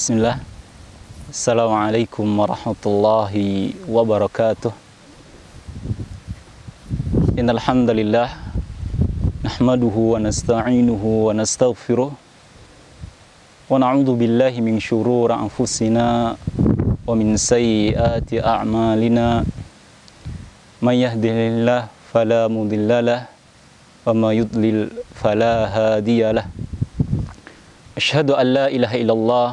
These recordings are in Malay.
Bismillah. Assalamualaikum warahmatullahi wabarakatuh. Innal hamdalillah nahmaduhu wa nasta'inuhu wa nastaghfiruh wa na'udzu billahi min syururi anfusina wa min sayyiati a'malina. May yahdihillahu fala mudhillalah wa may yudlil fala hadiyalah. Asyhadu an la ilaha illallah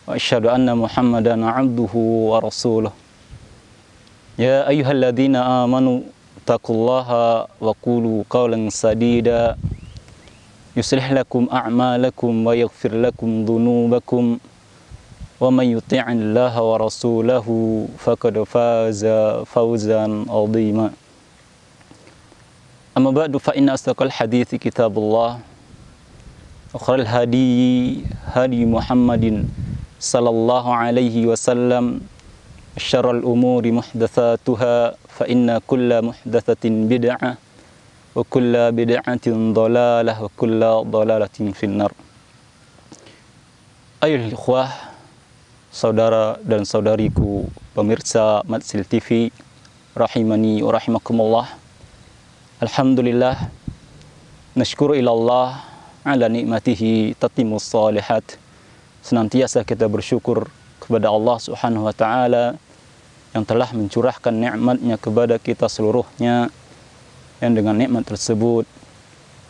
wa asyhadu anna Muhammadan 'abduhu wa rasuluh. Ya ayyuhalladzina amanu taqullaha wa qulu qawlan sadida yuslih lakum a'malakum wa yaghfir lakum dhunubakum wa may yuti'illaha wa rasulahu faqad faza fawzan 'azima. Amma ba'du fa inna asdaqal hadithi kitabullah wa khairal hadi hadi Muhammadin sallallahu alaihi wasallam, syarrul umuri muhdatsatuha fa inna kulla muhdatsatin bid'ah wa kulla bid'atin dhalalah wa kulla dhalalatin finnar. Ayuhal ikhwah, saudara dan saudariku pemirsa Matsil TV rahimani wa rahimakumullah. Alhamdulillah, nashkuru ilallah ala nikmatihi tatimmus salihat. Senantiasa kita bersyukur kepada Allah Subhanahu wa taala yang telah mencurahkan nikmat-Nya kepada kita seluruhnya, yang dengan nikmat tersebut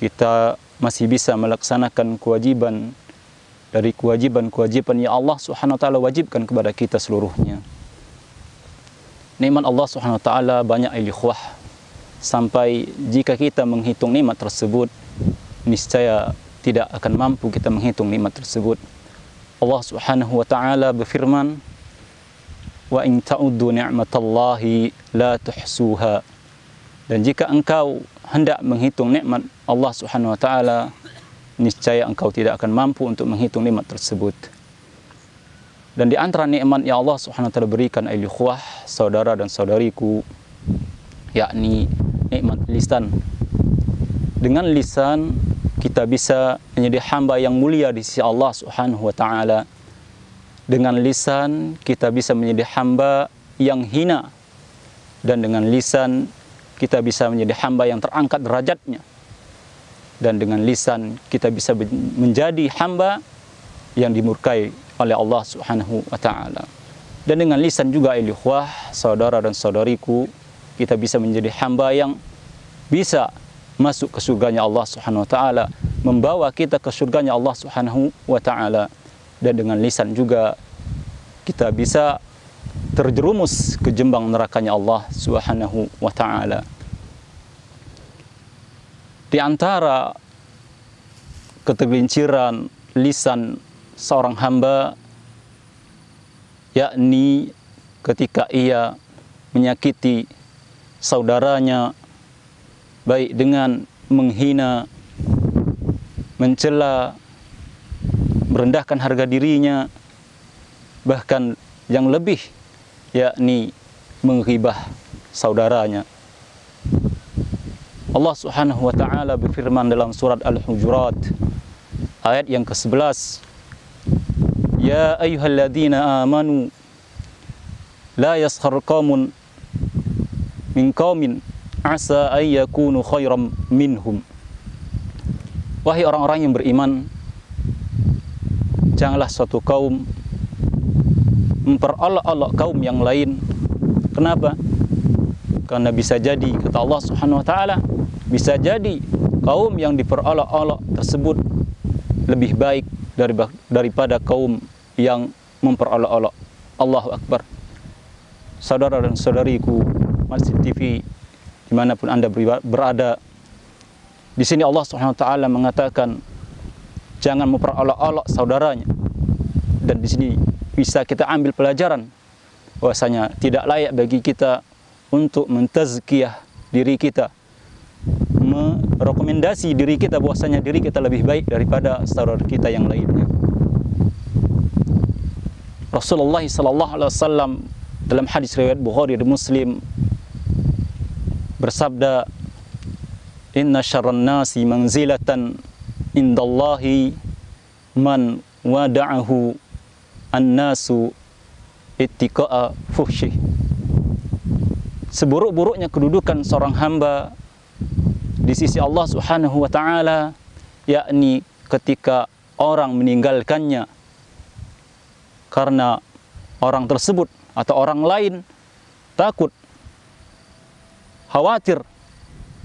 kita masih bisa melaksanakan kewajiban dari kewajiban-kewajiban yang Allah Subhanahu wa taala wajibkan kepada kita seluruhnya. Nikmat Allah Subhanahu wa taala banyak ikhwah, sampai jika kita menghitung nikmat tersebut niscaya tidak akan mampu kita menghitung nikmat tersebut. Allah Subhanahu wa taala berfirman, "Wa in ta'uddu ni'matallahi la tuhsuha." Dan jika engkau hendak menghitung nikmat Allah Subhanahu wa taala, niscaya engkau tidak akan mampu untuk menghitung nikmat tersebut. Dan di antara nikmat yang Allah Subhanahu wa taala berikan ayuhal ikhwah, saudara dan saudariku, yakni nikmat lisan. Dengan lisan kita bisa menjadi hamba yang mulia di sisi Allah Subhanahu wa taala. Dengan lisan kita bisa menjadi hamba yang hina, dan dengan lisan kita bisa menjadi hamba yang terangkat derajatnya. Dan dengan lisan kita bisa menjadi hamba yang dimurkai oleh Allah Subhanahu wa taala. Dan dengan lisan juga ikhwah, saudara dan saudariku, kita bisa menjadi hamba yang bisa masuk ke surganya Allah Subhanahu wa taala, membawa kita ke surganya Allah Subhanahu wa taala. Dan dengan lisan juga kita bisa terjerumus ke jembang nerakanya Allah Subhanahu wa taala. Di antara ketergelinciran lisan seorang hamba, yakni ketika ia menyakiti saudaranya, baik dengan menghina, mencela, merendahkan harga dirinya, bahkan yang lebih yakni menghibah saudaranya. Allah Subhanahu wa taala berfirman dalam surat Al-Hujurat ayat yang ke-11, "Ya ayyuhalladzina amanu la yaskhar qaumun min qaumin asa ay yakunu khairam minhum." Wahai orang-orang yang beriman, janganlah suatu kaum memperolok-olok kaum yang lain. Kenapa? Karena bisa jadi, kata Allah Subhanahu wa taala, bisa jadi kaum yang diperolok-olok tersebut lebih baik daripada kaum yang memperolok-olok. Allahu Akbar. Saudara dan saudariku Matsil TV dimanapun Anda berada, di sini Allah Subhanahu wa taala mengatakan jangan memperolok-olok saudaranya. Dan di sini bisa kita ambil pelajaran bahwasanya tidak layak bagi kita untuk mentazkiyah diri kita, merekomendasi diri kita bahwasanya diri kita lebih baik daripada saudara kita yang lainnya. Rasulullah sallallahu alaihi wasallam dalam hadis riwayat Bukhari dan Muslim bersabda, "Inna syarran nasi manzilatan indallahi man wada'ahu an-nasu ittiqa'a fuhsyih. Seburuk-buruknya kedudukan seorang hamba di sisi Allah Subhanahu wa taala, yakni ketika orang meninggalkannya karena orang tersebut atau orang lain takut, khawatir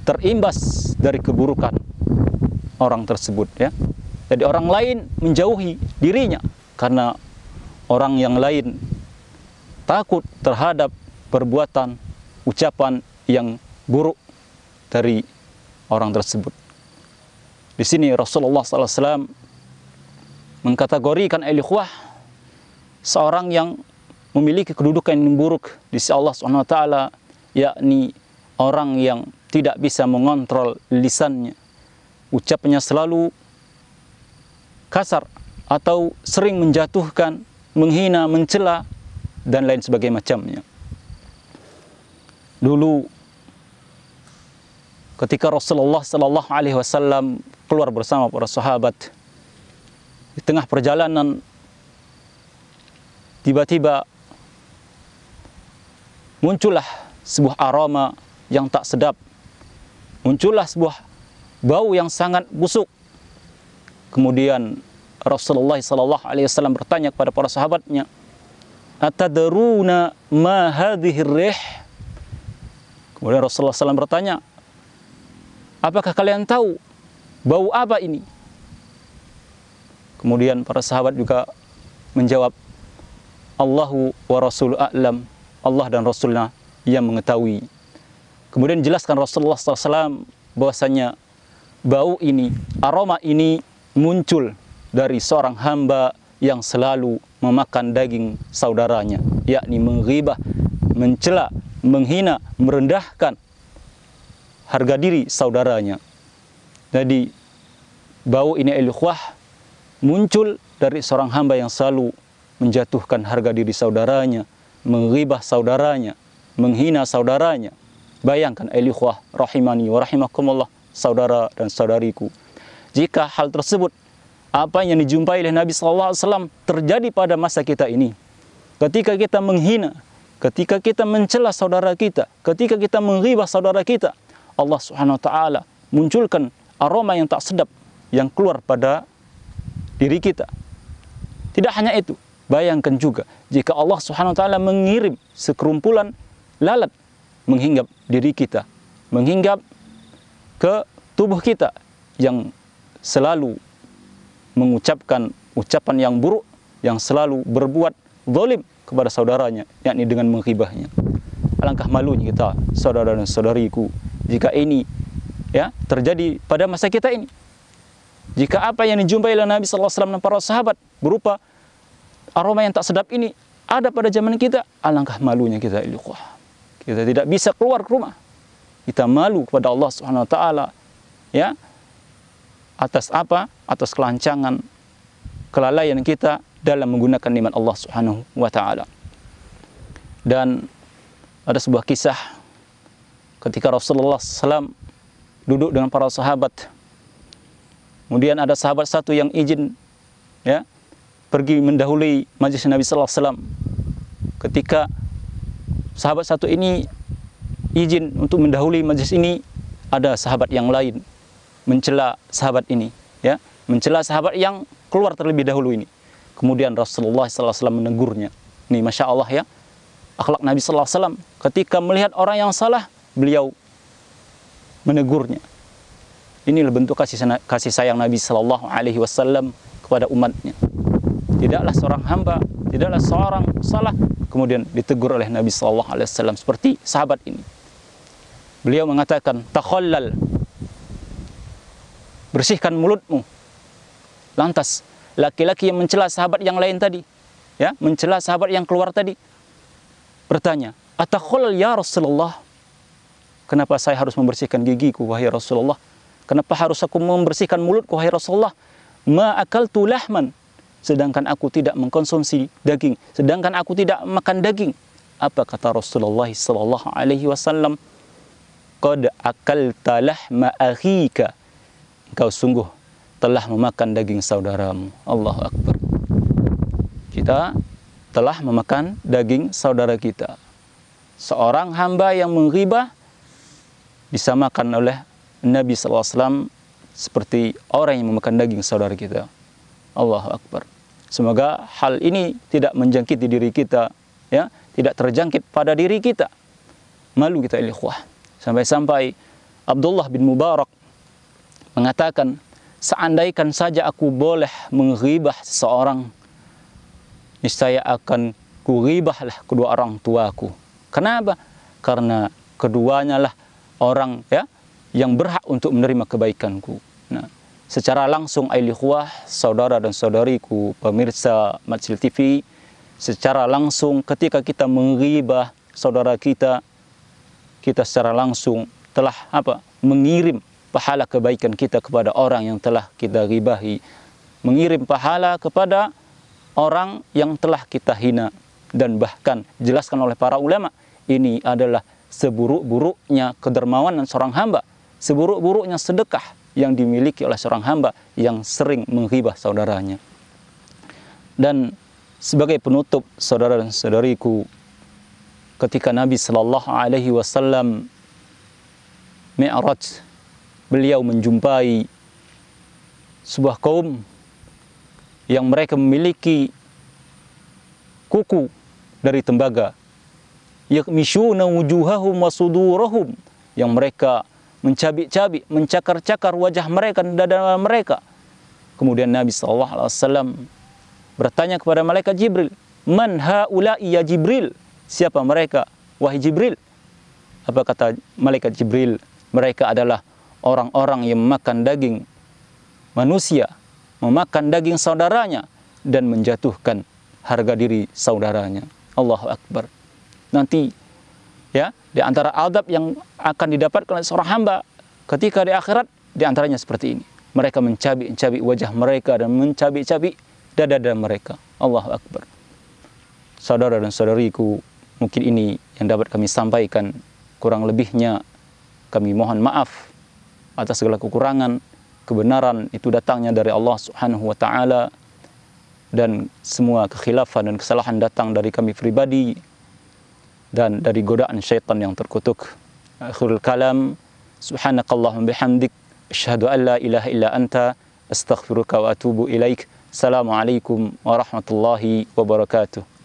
terimbas dari keburukan orang tersebut, ya. Jadi orang lain menjauhi dirinya karena orang yang lain takut terhadap perbuatan, ucapan yang buruk dari orang tersebut. Di sini Rasulullah SAW mengkategorikan al-ikhwah seorang yang memiliki kedudukan yang buruk di sisi Allah SWT, yakni orang yang tidak bisa mengontrol lisannya, ucapannya selalu kasar atau sering menjatuhkan, menghina, mencela dan lain sebagainya macamnya. Dulu ketika Rasulullah sallallahu alaihi wasallam keluar bersama para sahabat, di tengah perjalanan tiba-tiba muncullah sebuah aroma yang tak sedap. Muncullah sebuah bau yang sangat busuk. Kemudian Rasulullah sallallahu alaihi wasallam bertanya kepada para sahabatnya, "Atadruna ma hadhihi ar-rih?" Kemudian Rasulullah SAW bertanya, "Apakah kalian tahu bau apa ini?" Kemudian para sahabat juga menjawab, "Allahu wa Rasuluhu a'lam." Allah dan Rasulnya yang mengetahui. Kemudian jelaskan Rasulullah SAW bahwasanya bau ini, aroma ini muncul dari seorang hamba yang selalu memakan daging saudaranya, yakni menghibah, mencela, menghina, merendahkan harga diri saudaranya. Jadi bau ini al-ikhwah muncul dari seorang hamba yang selalu menjatuhkan harga diri saudaranya, menghibah saudaranya, menghina saudaranya. Bayangkan al-ikhwah rahimani wa rahimakumullah, saudara dan saudariku, jika hal tersebut apa yang dijumpai oleh Nabi SAW terjadi pada masa kita ini, ketika kita menghina, ketika kita mencela saudara kita, ketika kita menghibah saudara kita, Allah Subhanahu wa taala munculkan aroma yang tak sedap yang keluar pada diri kita. Tidak hanya itu, bayangkan juga jika Allah Subhanahu wa taala mengirim sekerumpulan lalat menghinggap diri kita, menghinggap ke tubuh kita yang selalu mengucapkan ucapan yang buruk, yang selalu berbuat zalim kepada saudaranya, yakni dengan menghibahnya. Alangkah malunya kita, saudara dan saudariku, jika ini ya terjadi pada masa kita ini. Jika apa yang dijumpai oleh Nabi sallallahu alaihi wasallam dan para sahabat berupa aroma yang tak sedap ini ada pada zaman kita, alangkah malunya kita, ikhwah. Kita tidak bisa keluar ke rumah. Kita malu kepada Allah Subhanahu wa taala, ya. Atas apa? Atas kelancangan, kelalaian kita dalam menggunakan nikmat Allah Subhanahu wa taala. Dan ada sebuah kisah ketika Rasulullah SAW duduk dengan para sahabat. Kemudian ada sahabat satu yang izin ya pergi mendahului majlis Nabi sallallahu alaihi wasallam. Ketika sahabat satu ini izin untuk mendahului majlis ini, ada sahabat yang lain mencela sahabat ini, ya, mencela sahabat yang keluar terlebih dahulu ini. Kemudian Rasulullah sallallahu alaihi wasallam menegurnya. Nih, masya Allah ya, akhlak Nabi sallallahu alaihi wasallam. Ketika melihat orang yang salah, beliau menegurnya. Inilah bentuk kasih sayang Nabi sallallahu alaihi wasallam kepada umatnya. Tidaklah seorang hamba, tidaklah seorang salah kemudian ditegur oleh Nabi sallallahu alaihi wasallam seperti sahabat ini. Beliau mengatakan, "Takhallal." Bersihkan mulutmu. Lantas laki-laki yang mencela sahabat yang lain tadi, ya, mencela sahabat yang keluar tadi, bertanya, "Atakhallal ya Rasulullah?" Kenapa saya harus membersihkan gigiku, wahai Rasulullah? Kenapa harus aku membersihkan mulutku, wahai Rasulullah? Ma akaltu lahman. Sedangkan aku tidak mengkonsumsi daging, sedangkan aku tidak makan daging. Apa kata Rasulullah sallallahu alaihi wasallam? Qad akalta lahma akhika. Engkau sungguh telah memakan daging saudaramu. Allahu akbar. kita telah memakan daging saudara kita. Seorang hamba yang menghibah disamakan oleh Nabi SAW seperti orang yang memakan daging saudara kita. Allahu Akbar. Semoga hal ini tidak menjangkiti diri kita, ya, tidak terjangkit pada diri kita. Malu kita ikhwah. Sampai-sampai Abdullah bin Mubarak mengatakan, seandainya saja aku boleh menghibah seseorang, niscaya akan kughibahlah kedua orang tuaku. Kenapa? Karena keduanya lah orang, ya, yang berhak untuk menerima kebaikanku. Nah, secara langsung ikhwah, saudara dan saudariku, pemirsa Matsil TV, secara langsung ketika kita menghibah saudara kita, kita secara langsung telah mengirim pahala kebaikan kita kepada orang yang telah kita ghibahi, mengirim pahala kepada orang yang telah kita hina. Dan bahkan dijelaskan oleh para ulama, ini adalah seburuk-buruknya kedermawanan seorang hamba, seburuk-buruknya sedekah yang dimiliki oleh seorang hamba yang sering menghibah saudaranya. Dan sebagai penutup, saudara dan saudariku, ketika Nabi Sallallahu Alaihi Wasallam Mi'raj, beliau menjumpai sebuah kaum yang mereka memiliki kuku dari tembaga, yakmishuna wujuhahum wa sudurahum, yang mereka mencabik-cabik, mencakar-cakar wajah mereka dan dada mereka. Kemudian Nabi SAW bertanya kepada malaikat Jibril, man haula'i ya Jibril? Siapa mereka, wahai Jibril? Apa kata malaikat Jibril? Mereka adalah orang-orang yang memakan daging manusia, memakan daging saudaranya, dan menjatuhkan harga diri saudaranya. Allahu Akbar. Nanti, ya, di antara adab yang akan didapatkan oleh seorang hamba ketika di akhirat, di antaranya seperti ini. Mereka mencabik-cabik wajah mereka dan mencabik-cabik dada mereka. Allahu Akbar. Saudara dan saudariku, mungkin ini yang dapat kami sampaikan. Kurang lebihnya kami mohon maaf atas segala kekurangan. Kebenaran itu datangnya dari Allah Subhanahu wa taala, dan semua kekhilafan dan kesalahan datang dari kami pribadi dan dari godaan syaitan yang terkutuk. Akhirul kalam, subhanakallahumma bihamdik, asyhadu an la ilaha illa anta, astaghfiruka wa atubu ilaik. Assalamualaikum warahmatullahi wabarakatuh.